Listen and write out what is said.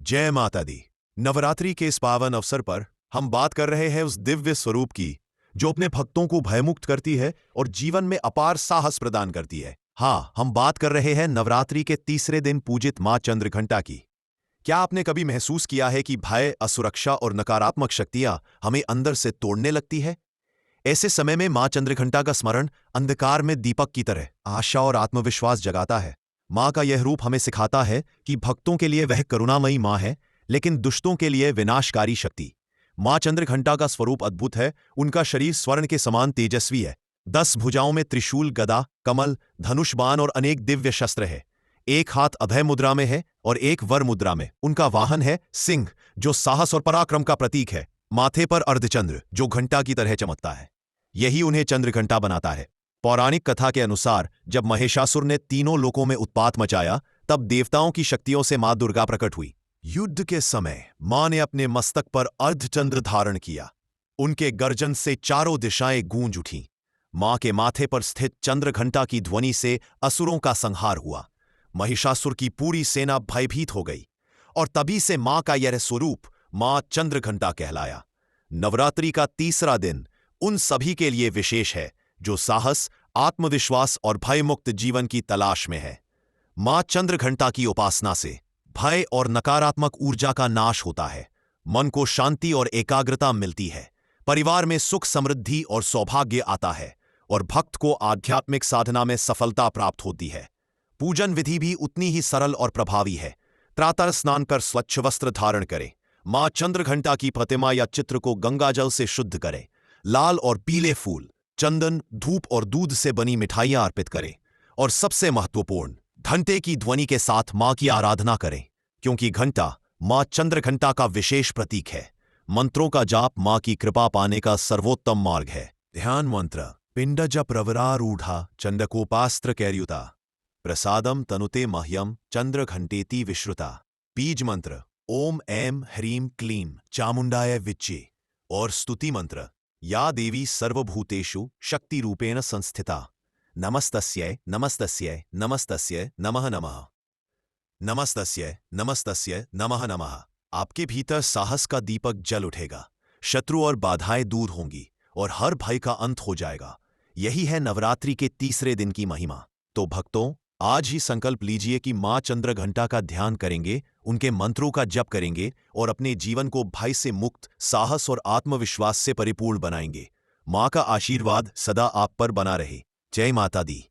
जय माता दी। नवरात्रि के इस पावन अवसर पर हम बात कर रहे हैं उस दिव्य स्वरूप की जो अपने भक्तों को भयमुक्त करती है और जीवन में अपार साहस प्रदान करती है। हाँ, हम बात कर रहे हैं नवरात्रि के तीसरे दिन पूजित मां चंद्रघंटा की। क्या आपने कभी महसूस किया है कि भय, असुरक्षा और नकारात्मक शक्तियां हमें अंदर से तोड़ने लगती है? ऐसे समय में मां चंद्रघंटा का स्मरण अंधकार में दीपक की तरह आशा और आत्मविश्वास जगाता है। मां का यह रूप हमें सिखाता है कि भक्तों के लिए वह करुणामयी मां है, लेकिन दुष्टों के लिए विनाशकारी शक्ति। मां चंद्रघंटा का स्वरूप अद्भुत है। उनका शरीर स्वर्ण के समान तेजस्वी है। 10 भुजाओं में त्रिशूल, गदा, कमल, धनुष, बाण और अनेक दिव्य शस्त्र है। एक हाथ अभय मुद्रा में है और एक वर मुद्रा में। उनका वाहन है सिंह, जो साहस और पराक्रम का प्रतीक है। माथे पर अर्धचंद्र, जो घंटा की तरह चमकता है। यही उन्हें चंद्रघंटा बनाता है। पौराणिक कथा के अनुसार जब महिषासुर ने तीनों लोकों में उत्पात मचाया, तब देवताओं की शक्तियों से मां दुर्गा प्रकट हुई। युद्ध के समय मां ने अपने मस्तक पर अर्धचंद्र धारण किया। उनके गर्जन से चारों दिशाएं गूंज उठीं। मां के माथे पर स्थित चंद्रघंटा की ध्वनि से असुरों का संहार हुआ। महिषासुर की पूरी सेना भयभीत हो गई और तभी से मां का यह स्वरूप मां चंद्रघंटा कहलाया। नवरात्रि का तीसरा दिन उन सभी के लिए विशेष है जो साहस, आत्मविश्वास और भयमुक्त जीवन की तलाश में है। मां चंद्रघंटा की उपासना से भय और नकारात्मक ऊर्जा का नाश होता है। मन को शांति और एकाग्रता मिलती है। परिवार में सुख, समृद्धि और सौभाग्य आता है और भक्त को आध्यात्मिक साधना में सफलता प्राप्त होती है। पूजन विधि भी उतनी ही सरल और प्रभावी है। प्रातः स्नान कर स्वच्छ वस्त्र धारण करें। मां चंद्रघंटा की प्रतिमा या चित्र को गंगाजल से शुद्ध करें। लाल और पीले फूल, चंदन, धूप और दूध से बनी मिठाइयां अर्पित करें। और सबसे महत्वपूर्ण, घंटे की ध्वनि के साथ मां की आराधना करें, क्योंकि घंटा मां चंद्रघंटा का विशेष प्रतीक है। मंत्रों का जाप मां की कृपा पाने का सर्वोत्तम मार्ग है। ध्यान मंत्र: पिंडज प्रवरारूढ़ा चंद्रकोपास्त्र कैर्युता प्रसादम तनुते मह्यम चंद्रघंटेति विश्रुता। बीज मंत्र: ओम ऐं ह्रीं क्लीं चामुंडाय विच्चे। और स्तुति मंत्र: या देवी सर्वभूतेषु शक्ति रूपेण संस्थिता, नमस्तस्यै नमस्तस्यै नमस्तस्यै नमः नमः। नमस्तस्यै नमस्तस्यै नमः नमः। आपके भीतर साहस का दीपक जल उठेगा। शत्रु और बाधाएं दूर होंगी और हर भय का अंत हो जाएगा। यही है नवरात्रि के तीसरे दिन की महिमा। तो भक्तों, आज ही संकल्प लीजिए कि मां चंद्रघंटा का ध्यान करेंगे, उनके मंत्रों का जप करेंगे और अपने जीवन को भय से मुक्त, साहस और आत्मविश्वास से परिपूर्ण बनाएंगे। मां का आशीर्वाद सदा आप पर बना रहे। जय माता दी।